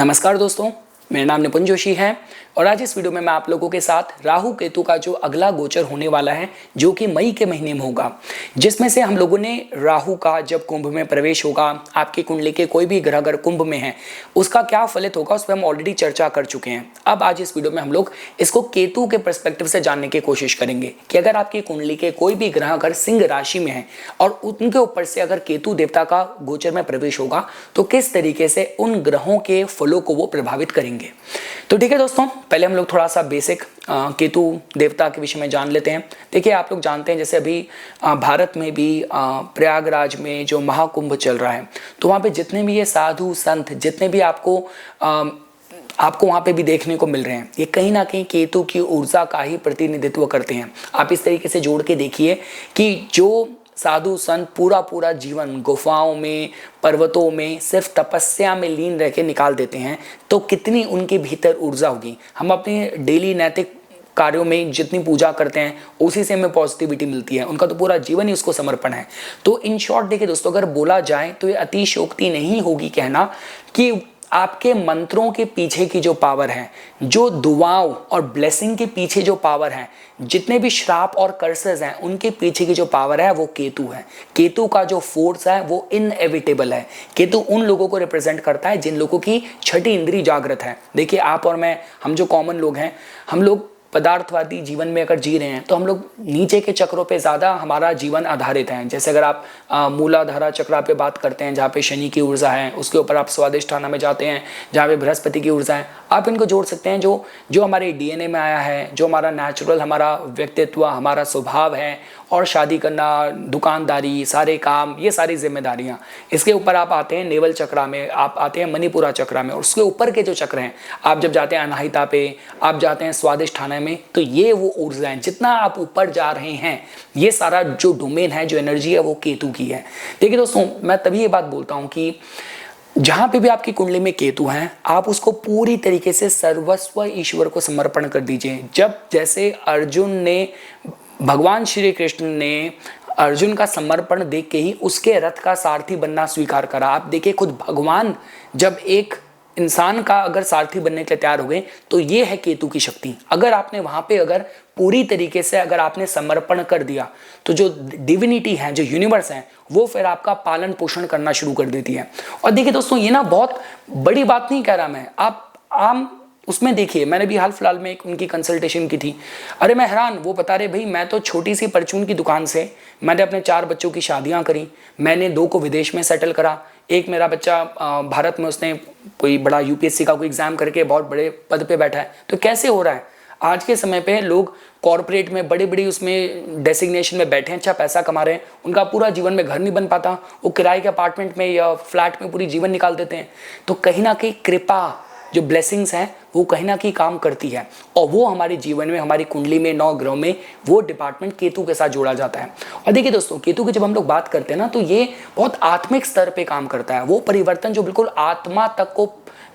नमस्कार दोस्तों, मेरा नाम निपुन जोशी है और आज इस वीडियो में मैं आप लोगों के साथ राहु केतु का जो अगला गोचर होने वाला है जो कि मई के महीने में होगा, जिसमें से हम लोगों ने राहु का जब कुंभ में प्रवेश होगा, आपकी कुंडली के कोई भी ग्रह अगर कुंभ में है उसका क्या फलित होगा उस पर हम ऑलरेडी चर्चा कर चुके हैं। अब आज इस वीडियो में हम लोग इसको केतु के पर्सपेक्टिव से जानने की कोशिश करेंगे कि अगर आपकी कुंडली के कोई भी ग्रह अगर सिंह राशि में है और उनके ऊपर से अगर केतु देवता का गोचर में प्रवेश होगा तो किस तरीके से उन ग्रहों के फलों को वो प्रभावित करेंगे। तो ठीक है दोस्तों, पहले हम लोग थोड़ा सा बेसिक केतु देवता के विषय में जान लेते हैं। देखिए, आप लोग जानते हैं जैसे अभी भारत में भी प्रयागराज में जो महाकुंभ चल रहा है, तो वहाँ पे जितने भी ये साधु संत जितने भी आपको वहाँ पे भी देखने को मिल रहे हैं, ये कहीं ना कहीं केतु की ऊर्जा का ही प्रतिनिधित्व करते हैं। आप इस तरीके से जोड़ के देखिए कि जो साधु संत पूरा जीवन गुफाओं में, पर्वतों में सिर्फ तपस्या में लीन रह के निकाल देते हैं, तो कितनी उनके भीतर ऊर्जा होगी। हम अपने डेली नैतिक कार्यों में जितनी पूजा करते हैं उसी से हमें पॉजिटिविटी मिलती है, उनका तो पूरा जीवन ही उसको समर्पण है। तो इन शॉर्ट देखिए दोस्तों, अगर बोला जाए तो ये अतिशयोक्ति नहीं होगी कहना कि आपके मंत्रों के पीछे की जो पावर है, जो दुआओं और ब्लेसिंग के पीछे जो पावर है, जितने भी श्राप और कर्सेस हैं उनके पीछे की जो पावर है वो केतु है। केतु का जो फोर्स है वो इनएविटेबल है। केतु उन लोगों को रिप्रेजेंट करता है जिन लोगों की छठी इंद्री जागृत है। देखिए, आप और मैं, हम जो कॉमन लोग हैं, हम लोग पदार्थवादी जीवन में अगर जी रहे हैं तो हम लोग नीचे के चक्रों पे ज़्यादा हमारा जीवन आधारित है। जैसे अगर आप मूलाधारा चक्र पे बात करते हैं जहाँ पे शनि की ऊर्जा है, उसके ऊपर आप स्वादिष्ठाना में जाते हैं जहाँ पे बृहस्पति की ऊर्जा है, आप इनको जोड़ सकते हैं। जो हमारे डीएनए में आया है, जो हमारा नेचुरल हमारा व्यक्तित्व, हमारा स्वभाव है, और शादी करना, दुकानदारी, सारे काम, ये सारी जिम्मेदारियां, इसके ऊपर आप आते हैं नेवल चक्रा में, आप आते हैं मणिपुरा चक्रा में, और उसके ऊपर के जो चक्र हैं, आप जब जाते हैं अनाहिता पे, आप जाते हैं स्वादिष्ठाना में, तो ये वो ऊर्जा है। जितना आप ऊपर जा रहे हैं, ये सारा जो डोमेन है, जो एनर्जी है, वो केतु की है। देखिए दोस्तों, मैं तभी ये बात बोलता हूँ कि जहां पे भी आपकी कुंडली में केतु हैं, आप उसको पूरी तरीके से सर्वस्व ईश्वर को समर्पण कर दीजिए। जब जैसे अर्जुन ने, भगवान श्री कृष्ण ने अर्जुन का समर्पण देख के ही उसके रथ का सारथी बनना स्वीकार करा। आप देखिए, खुद भगवान जब एक इंसान का अगर सारथी बनने के लिए तैयार हो गए, तो ये है केतु की शक्ति। अगर आपने वहां पे अगर पूरी तरीके से अगर आपने समर्पण कर दिया, तो जो डिविनिटी है, जो यूनिवर्स है, वो फिर आपका पालन पोषण करना शुरू कर देती है। और देखिए दोस्तों, ये ना बहुत बड़ी बात नहीं कह रहा मैं, आप आम उसमें देखिए, मैंने भी हाल फिलहाल में एक उनकी कंसल्टेशन की थी। अरे मैं हैरान, वो बता रहे, भाई मैं तो छोटी सी परचून की दुकान से मैंने अपने 4 बच्चों की शादियां करी, मैंने 2 को विदेश में सेटल करा, एक मेरा बच्चा भारत में उसने कोई बड़ा यूपीएससी का कोई एग्जाम करके बहुत बड़े पद पे बैठा है। तो कैसे हो रहा है? आज के समय पे लोग कॉर्पोरेट में बड़ी उसमें डेसिग्नेशन में बैठे हैं, अच्छा पैसा कमा रहे हैं, उनका पूरा जीवन में घर नहीं बन पाता, वो किराए के अपार्टमेंट में या फ्लैट में पूरी जीवन निकाल देते हैं। तो कहीं ना कहीं कृपा, जो ब्लेसिंग्स हैं, वो कहीं ना कहीं काम करती है, और वो हमारे जीवन में, हमारी कुंडली में 9 ग्रहों में वो डिपार्टमेंट केतु के साथ जोड़ा जाता है। और देखिए दोस्तों, केतु की जब हम लोग बात करते हैं ना, तो ये बहुत आत्मिक स्तर पे काम करता है। वो परिवर्तन जो बिल्कुल आत्मा तक को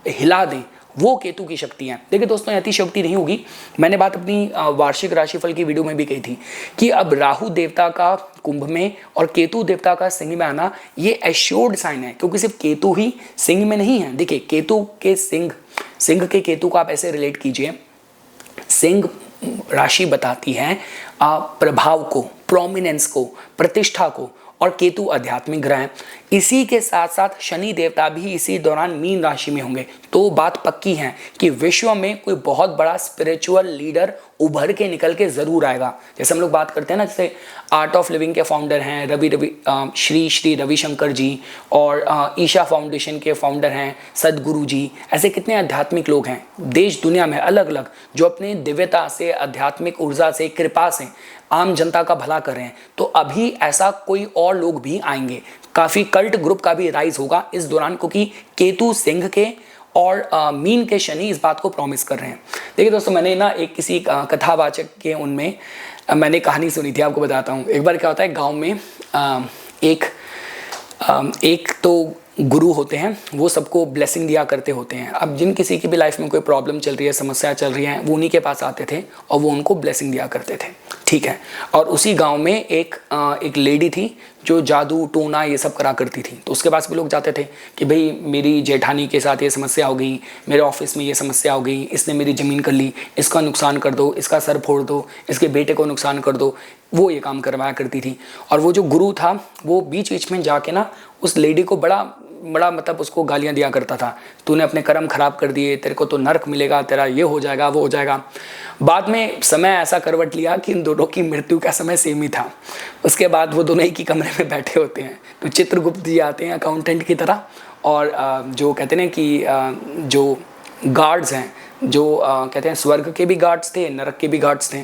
हिला दें, वो केतु की शक्ति है। देखिए दोस्तों, अतिशयोक्ति नहीं होगी। मैंने बात अपनी वार्षिक राशिफल की वीडियो में भी कही थी कि अब राहु देवता का कुंभ में और केतु देवता का सिंह में आना, ये एश्योर्ड साइन है, क्योंकि सिर्फ केतु ही सिंह में नहीं है। देखिए, केतु के सिंह के केतु को आप ऐसे रिलेट कीजिए, सिंह राशि बताती है प्रभाव को, प्रोमिनेंस को, प्रतिष्ठा को, और केतु आध्यात्मिक ग्रह है। इसी के साथ साथ शनि देवता भी इसी दौरान मीन राशि में होंगे। तो बात पक्की है कि विश्व में कोई बहुत बड़ा स्पिरिचुअल लीडर उभर के निकल के जरूर आएगा। जैसे हम लोग बात करते हैं ना, जैसे आर्ट ऑफ लिविंग के फाउंडर हैं श्री रविशंकर जी, और ईशा फाउंडेशन के फाउंडर हैं सदगुरु जी। ऐसे कितने आध्यात्मिक लोग हैं देश दुनिया में अलग अलग, जो अपने दिव्यता से, आध्यात्मिक ऊर्जा से, कृपा से आम जनता का भला कर रहे हैं। तो अभी ऐसा कोई और लोग भी आएंगे, काफ़ी कल्ट ग्रुप का भी राइज होगा इस दौरान, क्योंकि केतु सिंह के और मीन के शनि इस बात को प्रॉमिस कर रहे हैं। देखिए दोस्तों, मैंने ना एक किसी कथावाचक के उनमें मैंने कहानी सुनी थी, आपको बताता हूँ। एक बार क्या होता है, गांव में एक तो गुरु होते हैं, वो सबको ब्लेसिंग दिया करते होते हैं। अब जिन किसी की भी लाइफ में कोई प्रॉब्लम चल रही है, समस्या चल रही है, वो उन्हीं के पास आते थे और वो उनको ब्लेसिंग दिया करते थे, ठीक है। और उसी गांव में एक लेडी थी जो जादू टोना ये सब करा करती थी। तो उसके पास भी लोग जाते थे कि भाई मेरी जेठानी के साथ ये समस्या हो गई, मेरे ऑफिस में ये समस्या हो गई, इसने मेरी ज़मीन कर ली, इसका नुकसान कर दो, इसका सर फोड़ दो, इसके बेटे को नुकसान कर दो। वो ये काम करवाया करती थी। और वो जो गुरु था वो बीच बीच में जाके ना उस लेडी को बड़ा बड़ा मतलब उसको गालियां दिया करता था, तूने अपने कर्म खराब कर दिए, तेरे को तो नर्क मिलेगा, तेरा ये हो जाएगा वो हो जाएगा। बाद में समय ऐसा करवट लिया कि इन दोनों की मृत्यु का समय सेम ही था। उसके बाद वो दोनों एक ही कमरे में बैठे होते हैं। तो चित्रगुप्त जी आते हैं अकाउंटेंट की तरह, और जो कहते हैं कि जो गार्ड्स हैं, जो कहते हैं स्वर्ग के भी गार्ड्स थे, नरक के भी गार्ड्स थे।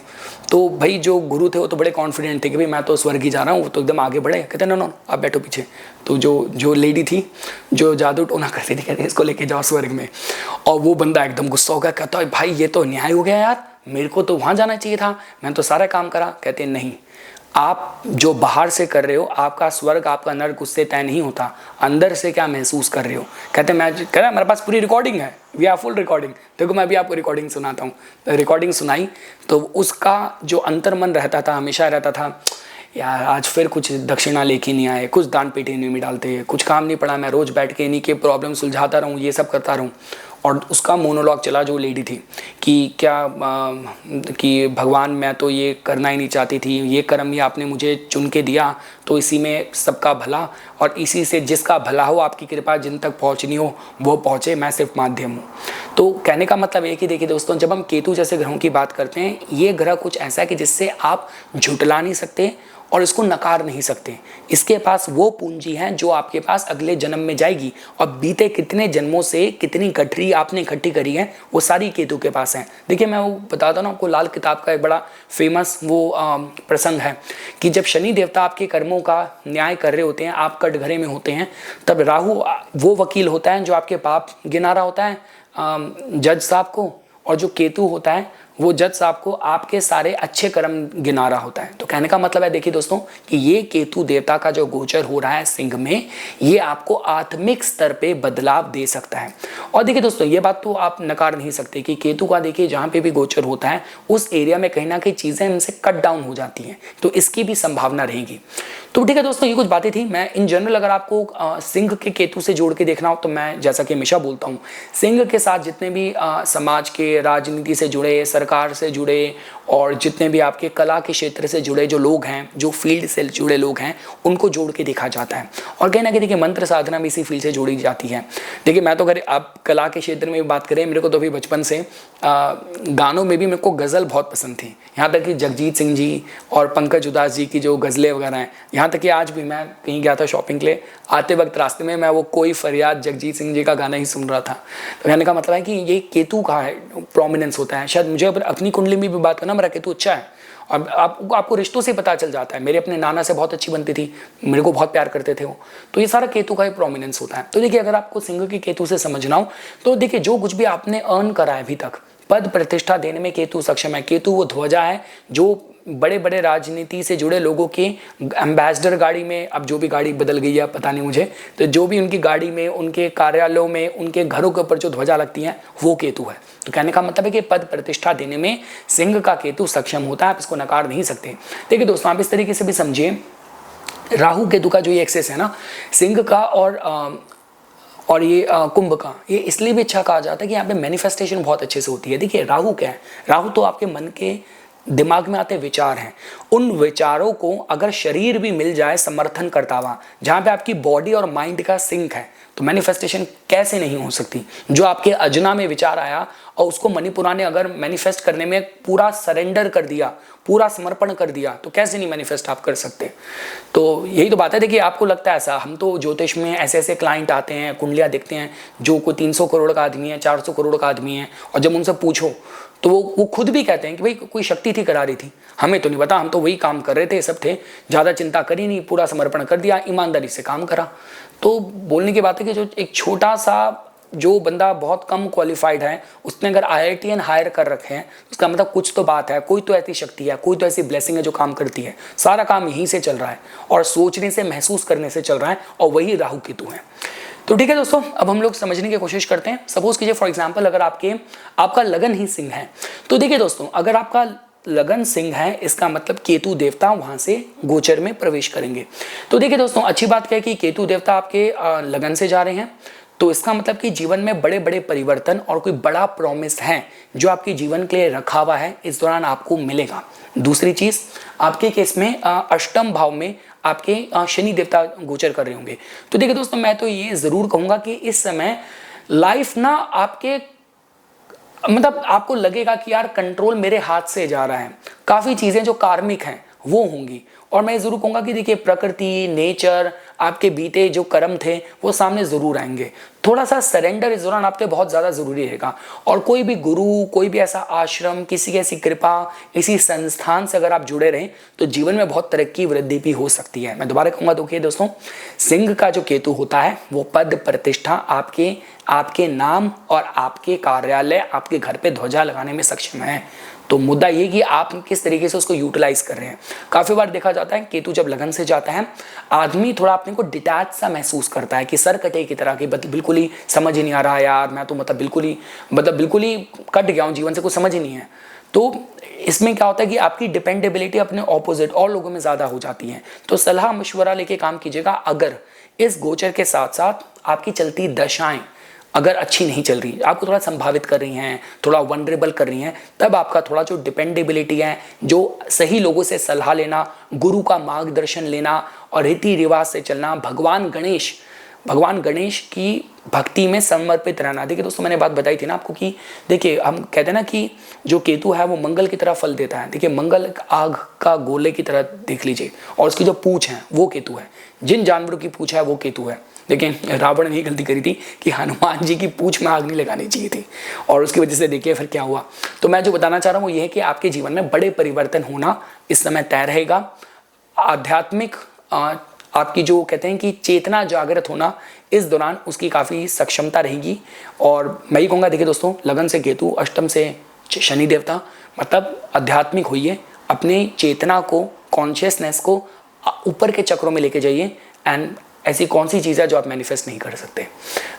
तो भाई जो गुरु थे वो तो बड़े कॉन्फिडेंट थे कि भाई मैं तो स्वर्ग ही जा रहा हूँ, तो एकदम आगे बढ़े। कहते हैं नो आप बैठो पीछे। तो जो लेडी थी जो जादू टोना करती थी, कहते इसको लेके जाओ स्वर्ग में। और वो बंदा एकदम गुस्सा हो गया, कहता है भाई ये तो न्याय हो गया यार, मेरे को तो वहाँ जाना चाहिए था, मैं तो सारा काम करा। कहते हैं नहीं, आप जो बाहर से कर रहे हो, आपका स्वर्ग आपका नर्क उससे तय नहीं होता, अंदर से क्या महसूस कर रहे हो। कहते मैं कह रहा मेरे पास पूरी रिकॉर्डिंग है, वी आर फुल रिकॉर्डिंग। देखो मैं भी आपको रिकॉर्डिंग सुनाता हूँ। रिकॉर्डिंग सुनाई तो उसका जो अंतर्मन रहता था, हमेशा रहता था यार आज फिर कुछ दक्षिणा लेके नहीं आए, कुछ दान पेटी नहीं डालते, कुछ काम नहीं पड़ा, मैं रोज़ बैठ के इन्हीं के प्रॉब्लम सुलझाता रहूँ, ये सब करता रहूँ। और उसका मोनोलॉग चला जो लेडी थी कि क्या कि भगवान मैं तो ये करना ही नहीं चाहती थी, ये कर्म ही आपने मुझे चुन के दिया, तो इसी में सबका भला, और इसी से जिसका भला हो आपकी कृपा जिन तक पहुंचनी हो वो पहुंचे, मैं सिर्फ माध्यम हूँ। तो कहने का मतलब एक ही देखिए दोस्तों, जब हम केतु जैसे ग्रहों की बात करते हैं, ये ग्रह कुछ ऐसा है कि जिससे आप झुटला नहीं सकते और इसको नकार नहीं सकते। इसके पास वो पूंजी है जो आपके पास अगले जन्म में जाएगी, और बीते कितने जन्मों से कितनी गठरी आपने इकट्ठी करी है वो सारी केतु के पास है। देखिए मैं वो बताता हूँ आपको, लाल किताब का एक बड़ा फेमस वो प्रसंग है कि जब शनि देवता आपके कर्मों का न्याय कर रहे होते हैं, आप कटघरे में होते हैं, तब राहु वो वकील होता है जो आपके पाप गिना रहा होता है जज साहब को, और जो केतु होता है वो जज साहब को आपके सारे अच्छे कर्म गिना रहा होता है। तो कहने का मतलब है देखिए दोस्तों कि ये केतु देवता का जो गोचर हो रहा है सिंह में, ये आपको आत्मिक स्तर पे बदलाव दे सकता है। और देखिए दोस्तों ये बात तो आप नकार नहीं सकते कि केतु का देखिए जहाँ पे भी गोचर होता है उस एरिया में कहीं ना कहीं चीज़ें इनसे कट डाउन हो जाती हैं, तो इसकी भी संभावना रहेगी। तो ठीक है दोस्तों, ये कुछ बातें थी। मैं इन जनरल अगर आपको सिंह के केतु से जोड़ के देखना हो तो मैं जैसा कि हमेशा बोलता हूँ, सिंह के साथ जितने भी समाज के, राजनीति से जुड़े, सरकार से जुड़े, और जितने भी आपके कला के क्षेत्र से जुड़े जो लोग हैं, जो फील्ड से जुड़े लोग हैं, उनको जोड़ के देखा जाता है। और कहीं ना कहीं देखिए मंत्र साधना भी इसी फील्ड से जोड़ी जाती है। देखिए मैं तो अगर आप कला के क्षेत्र में भी बात करें, मेरे को तो अभी बचपन से गानों में भी मेरे को गज़ल बहुत पसंद थी। यहाँ तक कि जगजीत सिंह जी और पंकज उदास जी की जो गज़लें वगैरह हैं, यहाँ तक कि आज भी मैं कहीं गया था शॉपिंग के लिए, आते वक्त रास्ते में मैं वो कोई फरियाद जगजीत सिंह जी का गाना ही सुन रहा था। तो कहने का मतलब है कि ये केतु का है प्रोमिनेंस होता है। शायद मुझे अपनी कुंडली में भी बात करना, मेरा केतु अच्छा है, और आपको रिश्तों से पता चल जाता है। मेरे अपने नाना से बहुत अच्छी बनती थी, मेरे को बहुत प्यार करते थे वो। तो ये सारा केतु का ही प्रोमिनेंस होता है। तो देखिए अगर आपको सिंह के केतु से समझना हो तो देखिए जो कुछ भी आपने अर्न करा है अभी तक, पद प्रतिष्ठा देने में केतु सक्षम है। केतु वो ध्वजा है जो बड़े बड़े राजनीति से जुड़े लोगों के एम्बेसडर गाड़ी में, अब जो भी गाड़ी बदल गई है पता नहीं मुझे, तो जो भी उनकी गाड़ी में, उनके कार्यालयों में, उनके घरों के ऊपर जो ध्वजा लगती है वो केतु है। तो कहने का मतलब है कि पद प्रतिष्ठा देने में सिंह का केतु सक्षम होता है, आप इसको नकार नहीं सकते। देखिए दोस्तों आप इस तरीके से भी समझिए, राहु केतु का जो ये एक्सेस है ना सिंह का और ये कुंभ का, ये इसलिए भी अच्छा कहा जाता है कि यहाँ पे मैनिफेस्टेशन बहुत अच्छे से होती है। देखिए राहु क्या है, राहु तो आपके मन के दिमाग में आते विचार हैं, उन विचारों को अगर शरीर भी मिल जाए समर्थन करता हुआ, जहाँ पे आपकी बॉडी और माइंड का सिंक है, तो मैनिफेस्टेशन कैसे नहीं हो सकती। जो आपके अजना में विचार आया और उसको मणिपुरा ने अगर मैनिफेस्ट करने में पूरा सरेंडर कर दिया, पूरा समर्पण कर दिया, तो कैसे नहीं मैनिफेस्ट आप कर सकते। तो यही तो बात है। देखिए आपको लगता है ऐसा, हम तो ज्योतिष में ऐसे ऐसे क्लाइंट आते हैं, कुंडलियाँ देखते हैं, जो कोई 300 करोड़ का आदमी है, 400 करोड़ का आदमी है, और जब उनसे पूछो तो वो खुद भी कहते हैं कि भाई कोई शक्ति थी करा रही थी, हमें तो नहीं पता, हम तो वही काम कर रहे थे, सब थे, ज़्यादा चिंता करी नहीं, पूरा समर्पण कर दिया, ईमानदारी से काम करा। तो बोलने की बात है कि जो एक छोटा सा जो बंदा बहुत कम क्वालिफाइड है, उसने अगर IITN हायर कर रखे हैं, उसका मतलब कुछ तो बात है, कोई तो ऐसी शक्ति है, कोई तो ऐसी ब्लेसिंग है जो काम करती है। सारा काम यहीं से चल रहा है और सोचने से, महसूस करने से चल रहा है, और वही राहु केतु है। तो ठीक है दोस्तों, अब हम लोग समझने की कोशिश करते हैं। सपोज कीजिए फॉर एग्जांपल अगर आपका लगन ही सिंह है, तो देखिए दोस्तों अगर आपका लगन सिंह है, इसका मतलब केतु देवता वहां से गोचर में प्रवेश करेंगे। तो देखिए दोस्तों, अच्छी बात क्या है कि केतु देवता आपके लगन से जा रहे हैं, तो इसका मतलब कि जीवन में बड़े बड़े परिवर्तन और कोई बड़ा प्रॉमिस है जो आपके जीवन के लिए रखा हुआ है, इस दौरान आपको मिलेगा। दूसरी चीज, आपके केस में अष्टम भाव में आपके शनि देवता गोचर कर रहे होंगे। तो देखिए दोस्तों, मैं तो ये जरूर कहूंगा कि इस समय लाइफ ना आपके मतलब आपको लगेगा कि यार कंट्रोल मेरे हाथ से जा रहा है, काफी चीजें जो कार्मिक हैं वो होंगी। और मैं जरूर कहूंगा कि देखिए प्रकृति, नेचर, आपके बीते जो कर्म थे वो सामने जरूर आएंगे। थोड़ा सा सरेंडर इस दौरान आपके बहुत ज्यादा जरूरी रहेगा। और कोई भी गुरु, कोई भी ऐसा आश्रम, किसी की ऐसी कृपा, किसी संस्थान से अगर आप जुड़े रहें तो जीवन में बहुत तरक्की वृद्धि भी हो सकती है। मैं दोबारा कहूंगा, देखिए दोस्तों, सिंह का जो केतु होता है वो पद प्रतिष्ठा, आपके नाम और आपके कार्यालय, आपके घर पे ध्वजा लगाने में सक्षम है। तो मुद्दा ये कि आप किस तरीके से उसको यूटिलाइज कर रहे हैं। काफी बार देखा जाता है केतु जब लगन से जाता है, आदमी थोड़ा अपने को डिटैच सा महसूस करता है कि सर कटे की तरह की, बिल्कुल ही समझ ही नहीं आ रहा यार, मैं तो मतलब बिल्कुल ही कट गया हूँ जीवन से, कुछ समझ ही नहीं है। तो इसमें क्या होता है कि आपकी डिपेंडेबिलिटी अपने ऑपोजिट और लोगों में ज्यादा हो जाती है। तो सलाह मशवरा लेके काम कीजिएगा। अगर इस गोचर के साथ साथ आपकी चलती दशाएं अगर अच्छी नहीं चल रही, आपको थोड़ा संभावित कर रही हैं, थोड़ा वनरेबल कर रही हैं, तब आपका थोड़ा जो डिपेंडेबिलिटी है, जो सही लोगों से सलाह लेना, गुरु का मार्गदर्शन लेना और रीति रिवाज से चलना, भगवान गणेश की भक्ति में समर्पित रहना। देखिए दोस्तों, मैंने बात बताई थी ना आपको कि देखिए हम कहते हैं ना कि जो केतु है वो मंगल की तरह फल देता है। देखिए मंगल आग का गोले की तरह देख लीजिए, और उसकी जो पूंछ है वो केतु है। जिन जानवरों की पूंछ है वो केतु है। देखिए रावण ने गलती करी थी कि हनुमान जी की पूंछ में आग नहीं लगानी चाहिए थी, और उसकी वजह से देखिए फिर क्या हुआ। तो मैं जो बताना चाह रहा हूँ वो ये है कि आपके जीवन में बड़े परिवर्तन होना इस समय तय रहेगा। आध्यात्मिक आपकी जो कहते हैं कि चेतना जागृत होना, इस दौरान उसकी काफ़ी सक्षमता रहेगी। और मैं ही कहूँगा, देखिए दोस्तों, लगन से केतु, अष्टम से शनि देवता, मतलब आध्यात्मिक होइए, अपनी चेतना को, कॉन्शियसनेस को ऊपर के चक्रों में लेके जाइए। एंड ऐसी कौन सी चीज़ है जो आप मैनिफेस्ट नहीं कर सकते।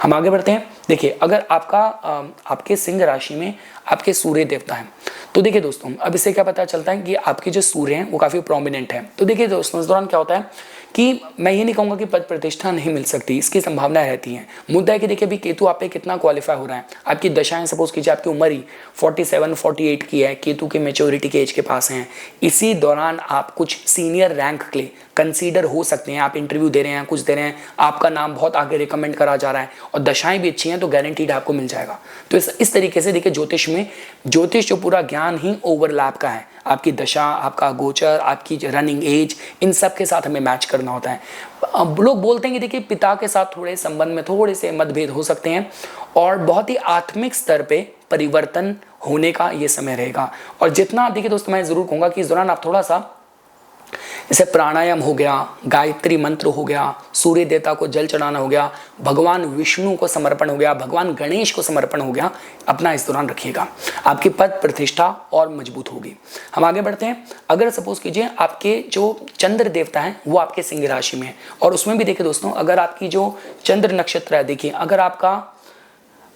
हम आगे बढ़ते हैं। देखिए अगर आपके सिंह राशि में आपके सूर्य देवता हैं, तो देखिए दोस्तों, अब इससे क्या पता चलता है कि आपके जो सूर्य हैं वो काफ़ी प्रोमिनेंट है। तो देखिए दोस्तों, इस दौरान क्या होता है कि मैं ये नहीं कहूँगा कि पद प्रतिष्ठा नहीं मिल सकती, इसकी संभावनाएं रहती हैं। मुद्दा है कि देखिए अभी केतु आप पे कितना क्वालिफाई हो रहा है। आपकी दशाएं, सपोज कीजिए आपकी उम्र ही 47-48 की है, केतु के मेच्योरिटी के एज के पास हैं, इसी दौरान आप कुछ सीनियर रैंक के लिए कंसीडर हो सकते हैं। आप इंटरव्यू दे रहे हैं, कुछ दे रहे हैं, आपका नाम बहुत आगे रिकमेंड करा जा रहा है और दशाएं भी अच्छी हैं, तो गारंटीड आपको मिल जाएगा। तो इस तरीके से देखिए ज्योतिष जो पूरा ज्ञान ही ओवरलैप का है। आपकी दशा, आपका गोचर, आपकी रनिंग एज, इन सब के साथ हमें मैच करना होता है। लोग बोलते हैं कि देखिए पिता के साथ थोड़े संबंध में थोड़े से मतभेद हो सकते हैं, और बहुत ही आत्मिक स्तर पे परिवर्तन होने का ये समय रहेगा। और जितना देखिए दोस्तों, मैं जरूर कहूँगा कि इस दौरान आप थोड़ा सा, जैसे प्राणायाम हो गया, गायत्री मंत्र हो गया, सूर्य देवता को जल चढ़ाना हो गया, भगवान विष्णु को समर्पण हो गया, भगवान गणेश को समर्पण हो गया, अपना इस दौरान रखिएगा। आपकी पद प्रतिष्ठा और मजबूत होगी। हम आगे बढ़ते हैं। अगर सपोज कीजिए आपके जो चंद्र देवता हैं वो आपके सिंह राशि में है, और उसमें भी देखिए दोस्तों, अगर आपकी जो चंद्र नक्षत्र है, देखिए अगर आपका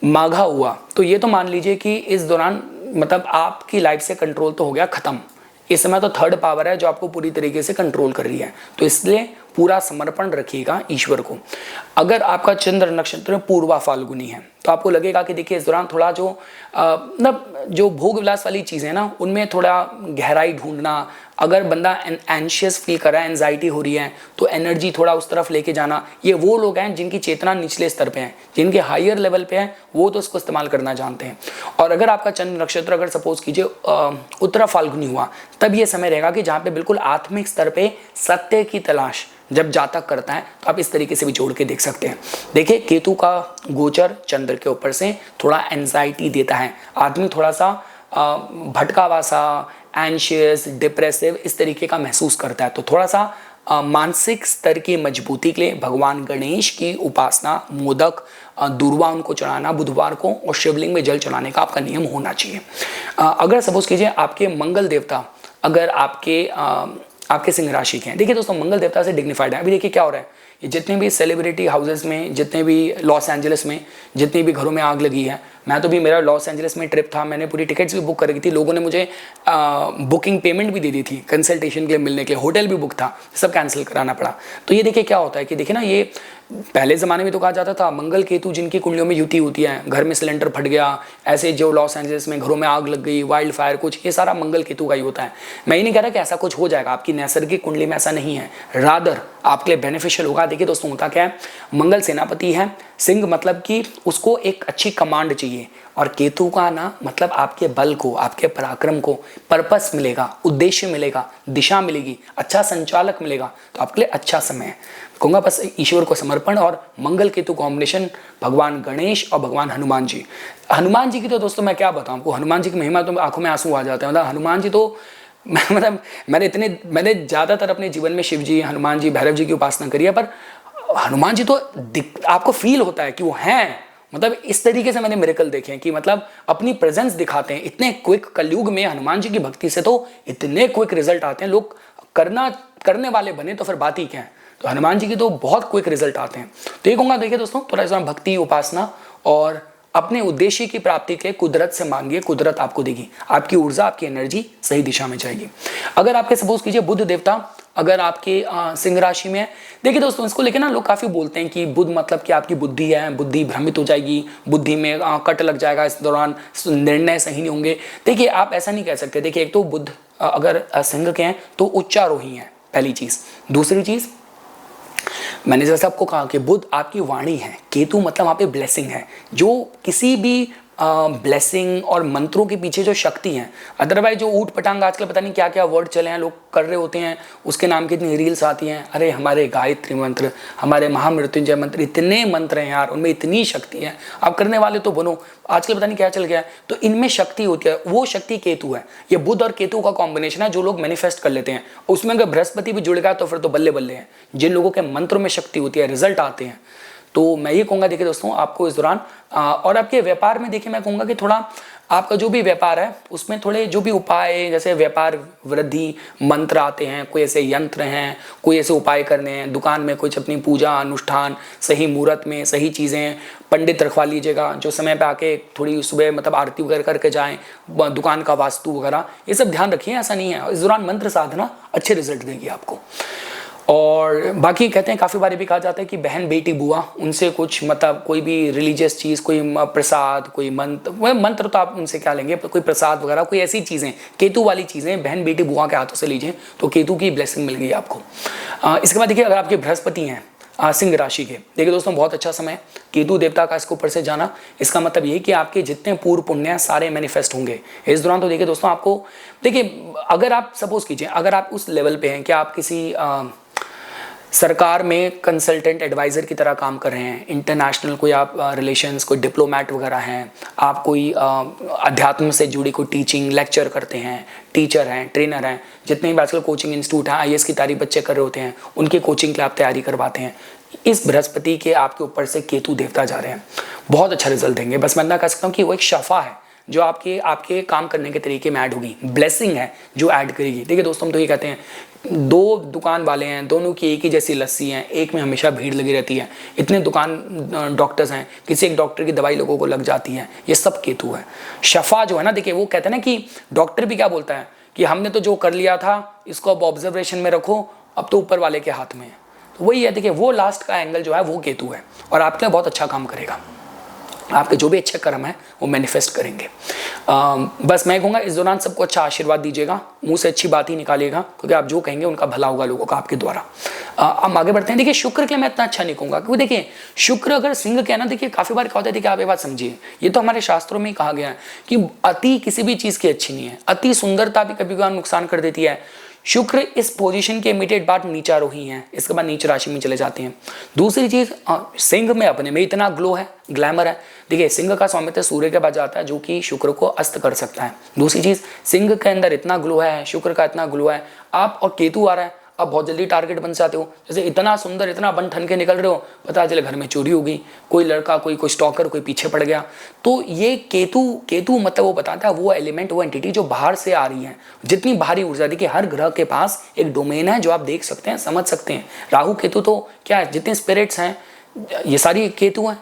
माघा हुआ तो ये तो मान लीजिए कि इस दौरान मतलब आपकी लाइफ से कंट्रोल तो हो गया खत्म। इस समय तो थर्ड पावर है जो आपको पूरी तरीके से कंट्रोल कर रही है, तो इसलिए पूरा समर्पण रखिएगा ईश्वर को। अगर आपका चंद्र नक्षत्र पूर्वा फाल्गुनी है तो आपको लगेगा कि देखिए इस दौरान थोड़ा जो मतलब जो भोग विलास वाली चीज़ें ना, उनमें थोड़ा गहराई ढूंढना। अगर बंदा एंशियस फील कर रहा है, एंजाइटी हो रही है, तो एनर्जी थोड़ा उस तरफ लेके जाना। ये वो लोग हैं जिनकी चेतना निचले स्तर पे है, जिनके हायर लेवल पे है, वो तो इसको इस्तेमाल करना जानते हैं। और अगर आपका चंद्र नक्षत्र अगर सपोज कीजिए उत्तरा फाल्गुनी हुआ, तब ये समय रहेगा कि जहाँ पे बिल्कुल आत्मिक स्तर पे सत्य की तलाश जब जातक करता है, तो आप इस तरीके से भी जोड़ के देख सकते हैं। देखिए केतु का गोचर चंद्र के ऊपर से थोड़ा एंजाइटी देता है, आदमी थोड़ा सा भटका हुआ सा, एंशियस, डिप्रेसिव इस तरीके का महसूस करता है। तो थोड़ा सा मानसिक स्तर की मजबूती के लिए भगवान गणेश की उपासना, मोदक, दूर्वा उनको चढ़ाना बुधवार को, और शिवलिंग में जल चढ़ाने का आपका नियम होना चाहिए। अगर सपोज कीजिए आपके मंगल देवता अगर आपके सिंह राशि के हैं, देखिए दोस्तों मंगल देवता से डिग्निफाइड है। अभी देखिए क्या हो रहा है, ये जितने भी सेलिब्रिटी हाउसेस में, जितने भी लॉस एंजलिस में जितने भी घरों में आग लगी है, मैं तो भी, मेरा लॉस एंजलिस में ट्रिप था, मैंने पूरी टिकट्स भी बुक कर रखी थी, लोगों ने मुझे बुकिंग पेमेंट भी दे दी थी कंसल्टेशन के लिए मिलने के लिए, होटल भी बुक था, सब कैंसिल कराना पड़ा। तो ये देखिए क्या होता है कि देखिए ना, ये पहले ज़माने में तो कहा जाता था मंगल केतु जिनकी कुंडलियों में युति होती है, घर में सिलेंडर फट गया, ऐसे जो लॉस एंजलिस में घरों में आग लग गई, वाइल्ड फायर, कुछ ये सारा मंगल केतु का ही होता है। मैं ये नहीं कह रहा कि ऐसा कुछ हो जाएगा, आपकी नैसर्गिक कुंडली में ऐसा नहीं है, रादर आपके लिए बेनिफिशियल होगा। देखिए दोस्तों होता क्या है, मंगल सेनापति है, सिंह मतलब कि उसको एक अच्छी कमांड चाहिए, और केतु का ना मतलब आपके बल को, आपके पराक्रम को, पर्पस मिलेगा, उद्देश्य मिलेगा, दिशा मिलेगी, अच्छा संचालक मिलेगा, तो आपके लिए अच्छा समय है। कहूँगा बस ईश्वर को समर्पण। और मंगल केतु कॉम्बिनेशन भगवान गणेश और भगवान हनुमान जी। हनुमान जी की तो दोस्तों मैं क्या बताऊँ आपको, हनुमान जी की महिमा तो आंखों में आंसू आ जाते हैं। मतलब हनुमान जी तो मतलब मैंने ज़्यादातर अपने जीवन में शिव जी, हनुमान जी, भैरव जी की उपासना करी है, पर हनुमान जी तो आपको फील होता है कि वो हैं। मतलब इस तरीके से मैंने मिरेकल देखे हैं कि मतलब अपनी प्रेजेंस दिखाते हैं इतने क्विक। कलयुग में हनुमान जी की भक्ति से तो इतने क्विक रिजल्ट आते हैं, लोग करने वाले बने तो फिर बात ही क्या है। तो हनुमान जी की तो बहुत क्विक रिजल्ट आते हैं। तो ये कहूँगा देखिए दोस्तों, थोड़ा सा भक्ति, उपासना और अपने उद्देश्य की प्राप्ति के कुदरत से मांगिए, कुदरत आपको देगी, आपकी ऊर्जा, आपकी एनर्जी सही दिशा में जाएगी। अगर आपके सपोज कीजिए बुध देवता अगर आपके सिंह राशि में है, देखिए दोस्तों इसको लेके ना लोग काफी बोलते हैं कि बुध मतलब कि आपकी बुद्धि है, बुद्धि भ्रमित हो जाएगी, बुद्धि में कट लग जाएगा, इस दौरान निर्णय सही नहीं होंगे। देखिए आप ऐसा नहीं कह सकते। देखिए एक तो बुध अगर सिंह के हैं तो उच्चारोही हैं, पहली चीज। दूसरी चीज मैंने जैसे आपको कहा कि बुध आपकी वाणी है, केतु मतलब वहाँ पे ब्लेसिंग है, जो किसी भी ब्लेसिंग और मंत्रों के पीछे जो शक्ति है। अदरवाइज जो ऊट पटांग आजकल पता नहीं क्या क्या वर्ड चले हैं, लोग कर रहे होते हैं, उसके नाम की इतनी रील्स आती हैं। अरे हमारे गायत्री मंत्र, हमारे महामृत्युंजय मंत्र, इतने मंत्र हैं यार, उनमें इतनी शक्ति है, आप करने वाले तो बनो। आजकल पता नहीं क्या चल गया है, तो इनमें शक्ति होती है, वो शक्ति केतु है। ये बुध और केतु का कॉम्बिनेशन है जो लोग मैनिफेस्ट कर लेते हैं। उसमें अगर बृहस्पति भी जुड़ गया तो फिर तो बल्ले बल्ले हैं। जिन लोगों के मंत्रों में शक्ति होती है, रिजल्ट आते हैं। तो मैं ये कहूँगा देखिए दोस्तों आपको इस दौरान और आपके व्यापार में देखिए मैं कहूँगा कि थोड़ा आपका जो भी व्यापार है उसमें थोड़े जो भी उपाय, जैसे व्यापार वृद्धि मंत्र आते हैं, कोई ऐसे यंत्र हैं, कोई ऐसे उपाय करने हैं, दुकान में कुछ अपनी पूजा अनुष्ठान सही मुहूर्त में सही चीज़ें, पंडित रखवा लीजिएगा जो समय पे आके थोड़ी सुबह मतलब आरती वगैरह करके जाएँ, दुकान का वास्तु वगैरह ये सब ध्यान रखिए। ऐसा नहीं है, इस दौरान मंत्र साधना अच्छे रिजल्ट देगी आपको। और बाकी कहते हैं काफ़ी बार भी कहा जाता है कि बहन बेटी बुआ उनसे कुछ मतलब कोई भी रिलीजियस चीज़, कोई प्रसाद, कोई मंत्र तो आप उनसे क्या लेंगे, कोई प्रसाद वगैरह, कोई ऐसी चीज़ें केतु वाली चीज़ें बहन बेटी बुआ के हाथों से लीजिए तो केतु की ब्लेसिंग मिल गई आपको। इसके बाद देखिए अगर आपके बृहस्पति हैं सिंह राशि के, देखिए दोस्तों बहुत अच्छा समय है, केतु देवता का इसके ऊपर से जाना, इसका मतलब ये कि आपके जितने पूर्व पुण्य हैं सारे मैनिफेस्ट होंगे इस दौरान। तो देखिए दोस्तों आपको देखिए अगर आप सपोज कीजिए अगर आप उस लेवल पे हैं कि आप किसी सरकार में कंसल्टेंट एडवाइज़र की तरह काम कर रहे हैं, इंटरनेशनल कोई आप रिलेशंस, कोई डिप्लोमेट वगैरह हैं, आप कोई अध्यात्म से जुड़ी कोई टीचिंग लेक्चर करते हैं, टीचर हैं, ट्रेनर हैं, जितने भी आजकल कोचिंग इंस्टीट्यूट हैं, IAS की तैयारी बच्चे कर रहे होते हैं, उनकी कोचिंग के आप तैयारी करवाते हैं, इस बृहस्पति के आपके ऊपर से केतु देवता जा रहे हैं, बहुत अच्छा रिजल्ट देंगे। बस मैं इतना कह सकता हूँ कि वो एक शफा है जो आपके काम करने के तरीके में ऐड होगी, ब्लेसिंग है जो ऐड करेगी। देखिए दोस्तों हम तो ये कहते हैं दो दुकान वाले हैं, दोनों की एक ही जैसी लस्सी है, एक में हमेशा भीड़ लगी रहती है। इतने दुकान डॉक्टर्स हैं, किसी एक डॉक्टर की दवाई लोगों को लग जाती है, ये सब केतु है। शफा जो है ना, देखिए वो कहते हैं ना कि डॉक्टर भी क्या बोलता है कि हमने तो जो कर लिया था इसको अब ऑब्जर्वेशन में रखो, अब तो ऊपर वाले के हाथ में है। तो वही है, देखिए वो लास्ट का एंगल जो है वो केतु है और आपके लिए बहुत अच्छा काम करेगा। आपके जो भी अच्छे कर्म है वो मैनिफेस्ट करेंगे। बस मैं कहूँगा इस दौरान सबको अच्छा आशीर्वाद दीजिएगा, मुंह से अच्छी बात ही निकालिएगा, क्योंकि आप जो कहेंगे उनका भला होगा लोगों का आपके द्वारा। हम आगे बढ़ते हैं। देखिए शुक्र के मैं इतना अच्छा नहीं कहूँगा, क्योंकि देखिए शुक्र अगर सिंह के ना, देखिए काफ़ी बार क्या होता है कि आप ये बात समझिए, ये तो हमारे शास्त्रों में ही कहा गया है कि अति किसी भी चीज़ की अच्छी नहीं है, अति सुंदरता भी कभी कभार नुकसान कर देती है। शुक्र इस पोजीशन के इमीडिएट बाद नीचारोही हैं, इसके बाद नीच राशि में चले जाते हैं। दूसरी चीज सिंह में अपने में इतना ग्लो है, ग्लैमर है। देखिए सिंह का स्वामित्व सूर्य के बाद जाता है जो कि शुक्र को अस्त कर सकता है। दूसरी चीज सिंह के अंदर इतना ग्लो है, शुक्र का इतना ग्लो है, आप और केतु आ रहा है, आप बहुत जल्दी टारगेट बन जाते हो। जैसे इतना सुंदर इतना बन ठन के निकल रहे हो, पता चले घर में चोरी हो गई, कोई लड़का कोई स्टॉकर कोई पीछे पड़ गया। तो ये केतु मतलब वो बताता है वो एलिमेंट, वो एंटिटी जो बाहर से आ रही है, जितनी बाहरी ऊर्जा। देखिए हर ग्रह के पास एक डोमेन है जो आप देख सकते हैं, समझ सकते हैं। राहु केतु तो क्या है, जितने स्पिरिट्स हैं ये सारी केतु हैं।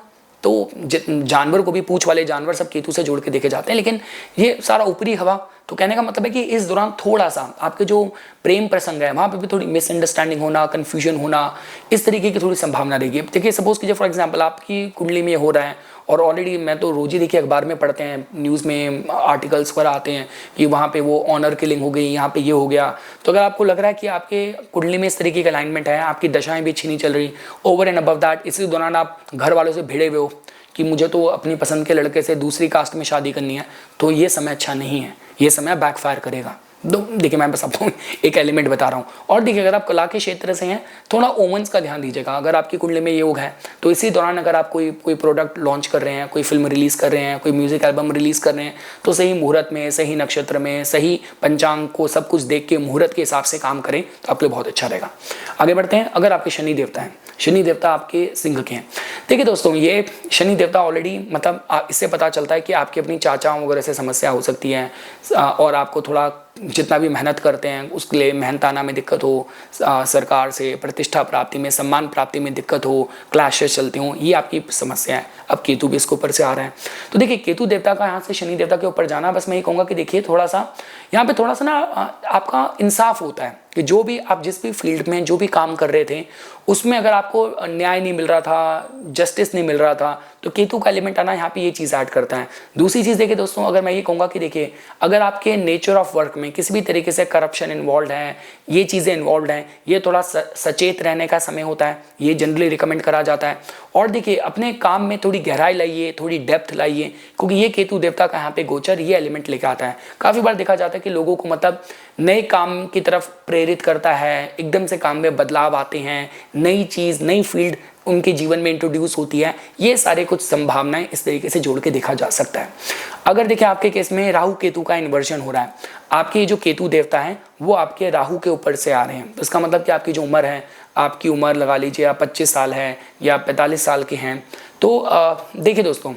तो जानवर को भी, पूंछ वाले जानवर सब केतु से जोड़ के देखे जाते हैं। लेकिन ये सारा ऊपरी हवा, तो कहने का मतलब है कि इस दौरान थोड़ा सा आपके जो प्रेम प्रसंग है वहाँ पे भी थोड़ी मिसअंडरस्टैंडिंग होना, कन्फ्यूजन होना, इस तरीके की थोड़ी संभावना रहेगी। देखिए सपोज कीजिए फॉर एग्जांपल आपकी कुंडली में ये हो रहा है, और ऑलरेडी मैं तो रोज ही देखिए अखबार में पढ़ते हैं, न्यूज़ में आर्टिकल्स वगैरह आते हैं कि वहाँ पे वो ऑनर किलिंग हो गई, यहाँ पे ये हो गया। तो अगर आपको लग रहा है कि आपके कुंडली में इस तरीके का अलाइनमेंट है, आपकी दशाएं भी अच्छी नहीं चल रही, ओवर एंड अबव दैट इसी दौरान आप घर वालों से भिड़े हुए हो कि मुझे तो अपनी पसंद के लड़के से दूसरी कास्ट में शादी करनी है, तो ये समय अच्छा नहीं है, ये समय बैकफायर करेगा। देखिए मैं बस आपको एक एलिमेंट बता रहा हूँ। और देखिए अगर आप कला के क्षेत्र से हैं, थोड़ा ओमेंस का ध्यान दीजिएगा। अगर आपकी कुंडली में योग है तो इसी दौरान अगर आप कोई प्रोडक्ट लॉन्च कर रहे हैं, कोई फिल्म रिलीज़ कर रहे हैं, कोई म्यूजिक एल्बम रिलीज़ कर रहे हैं, तो सही मुहूर्त में, सही नक्षत्र में, सही पंचांग को सब कुछ देख के मुहूर्त के हिसाब से काम करें तो आपके लिए बहुत अच्छा रहेगा। आगे बढ़ते हैं। अगर आपके शनि देवता हैं, शनि देवता आपके सिंह के हैं। देखिए दोस्तों, ये शनि देवता ऑलरेडी मतलब इससे पता चलता है कि आपकी अपनी चाचाओं वगैरह से समस्या हो सकती है, और आपको थोड़ा जितना भी मेहनत करते हैं उसके लिए मेहनताना में दिक्कत हो, सरकार से प्रतिष्ठा प्राप्ति में, सम्मान प्राप्ति में दिक्कत हो, क्लैशेस चलते हों, ये आपकी समस्या है। अब केतु भी इसके ऊपर से आ रहा है, तो देखिए केतु देवता का यहाँ से शनि देवता के ऊपर जाना, बस मैं ये कहूँगा कि देखिए थोड़ा सा यहाँ पे थोड़ा सा ना आपका इंसाफ होता है कि जो भी आप जिस भी फील्ड में जो भी काम कर रहे थे उसमें अगर आपको न्याय नहीं मिल रहा था, जस्टिस नहीं मिल रहा था, तो केतु का एलिमेंट आना यहाँ पे ये चीज़ ऐड करता है। दूसरी चीज़ देखिए दोस्तों, अगर मैं ये कहूँगा कि देखिए अगर आपके नेचर ऑफ वर्क में किसी भी तरीके से करप्शन इन्वॉल्व है, ये चीज़ें इन्वॉल्व हैं, ये थोड़ा सचेत रहने का समय होता है, ये जनरली रिकमेंड करा जाता है। और देखिए अपने काम में थोड़ी गहराई लाइए, थोड़ी डेप्थ लाइए, क्योंकि ये केतु देवता का यहाँ पे गोचर ये एलिमेंट लेकर आता है। काफ़ी बार देखा जाता है कि लोगों को मतलब नए काम की तरफ प्रेरित करता है, एकदम से काम में बदलाव आते हैं, नई चीज़, नई फील्ड उनके जीवन में इंट्रोड्यूस होती है। ये सारे कुछ संभावनाएं इस तरीके से जोड़ के देखा जा सकता है। अगर देखिए आपके केस में राहु केतु का इन्वर्जन हो रहा है, आपके जो केतु देवता हैं वो आपके राहु के ऊपर से आ रहे हैं, तो इसका मतलब कि आपकी जो उम्र है, आपकी उम्र लगा लीजिए आप 25 साल है या 45 साल के हैं, तो देखिए दोस्तों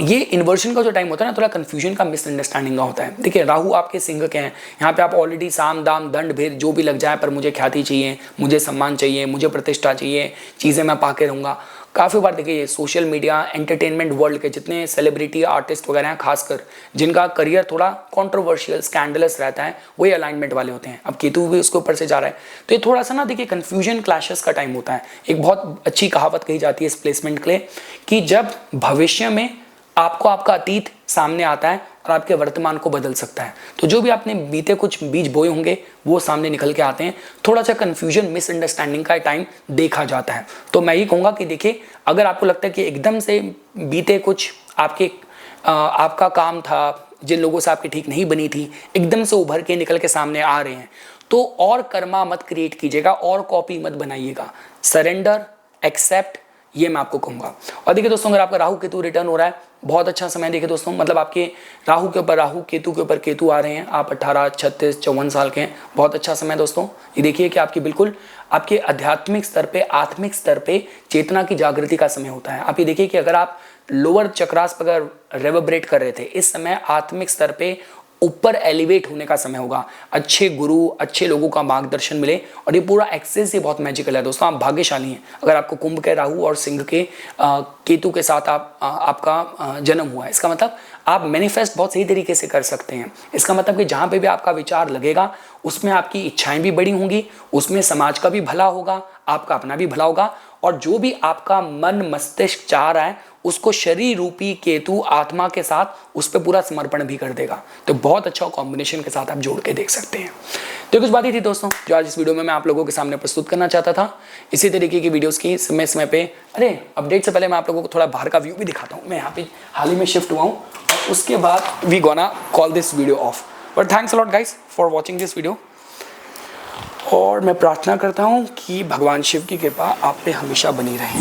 ये इन्वर्जन का जो टाइम होता है ना, थोड़ा कन्फ्यूजन का, मिसअंडरस्टैंडिंग का होता है। देखिए राहु आपके सिंह के हैं, यहाँ पे आप ऑलरेडी साम दाम दंड भेद जो भी लग जाए, पर मुझे ख्याति चाहिए, मुझे सम्मान चाहिए, मुझे प्रतिष्ठा चाहिए, चीज़ें मैं पाके रहूँगा। काफ़ी बार देखिए सोशल मीडिया, एंटरटेनमेंट वर्ल्ड के जितने सेलिब्रिटी आर्टिस्ट वगैरह हैं, खासकर जिनका करियर थोड़ा कंट्रोवर्शियल, स्कैंडलस रहता है, वही अलाइनमेंट वाले होते हैं। अब केतु भी उसके ऊपर से जा रहा है, तो ये थोड़ा सा ना देखिए कन्फ्यूजन, क्लैशेस का टाइम होता है। एक बहुत अच्छी कहावत कही जाती है इस प्लेसमेंट के लिए कि जब भविष्य में आपको आपका अतीत सामने आता है और आपके वर्तमान को बदल सकता है, तो जो भी आपने बीते कुछ बीज बोए होंगे वो सामने निकल के आते हैं। थोड़ा सा कन्फ्यूजन, मिसअंडरस्टैंडिंग का टाइम देखा जाता है। तो मैं ये कहूँगा कि देखिए अगर आपको लगता है कि एकदम से बीते कुछ आपका काम था, जिन लोगों से आपकी ठीक नहीं बनी थी, एकदम से उभर के निकल के सामने आ रहे हैं, तो और कर्मा मत क्रिएट कीजिएगा और कॉपी मत बनाइएगा। सरेंडर, एक्सेप्ट, ये मैं आपको कहूँगा। और देखिए दोस्तों, अगर आपका राहु केतु रिटर्न हो रहा है, बहुत अच्छा समय। देखिए दोस्तों, मतलब आपके राहु के ऊपर राहु, केतु के ऊपर केतु आ रहे हैं, आप 18, 36, 54 साल के हैं, बहुत अच्छा समय दोस्तों। ये देखिए कि आपकी बिल्कुल आपके आध्यात्मिक स्तर पे, आत्मिक स्तर पे चेतना की जागृति का समय होता है। आप ये देखिए कि अगर आप लोअर चक्रास पर अगर रेवोब्रेट कर रहे थे, इस समय आत्मिक स्तर पे ऊपर एलिवेट होने का समय होगा। अच्छे गुरु, अच्छे लोगों का मार्गदर्शन मिले, और ये पूरा एक्सेस ये बहुत मैजिकल है दोस्तों। आप भाग्यशाली हैं अगर आपको कुंभ के राहु और सिंह के केतु के साथ आपका जन्म हुआ है। इसका मतलब आप मैनिफेस्ट बहुत सही तरीके से कर सकते हैं। इसका मतलब कि जहाँ पे भी आपका विचार लगेगा उसमें आपकी इच्छाएं भी बड़ी होंगी, उसमें समाज का भी भला होगा, आपका अपना भी भला होगा, और जो भी आपका मन मस्तिष्क चाह रहा है उसको शरीर रूपी केतु आत्मा के साथ उस पर पूरा समर्पण भी कर देगा। तो बहुत अच्छा कॉम्बिनेशन के साथ आप जोड़ के देख सकते हैं। तो कुछ बातें थी दोस्तों जो आज इस वीडियो में मैं आप लोगों के सामने प्रस्तुत करना चाहता था। इसी तरीके की वीडियोस की समय समय पे, अपडेट से पहले मैं आप लोगों को थोड़ा बाहर का व्यू भी दिखाता हूँ। मैं यहाँ पे हाल ही में शिफ्ट हुआ हूँ, और उसके बाद we gonna call this video off. But thanks a lot guys for watching this video, और मैं प्रार्थना करता हूँ कि भगवान शिव की कृपा आप पे हमेशा बनी रहे।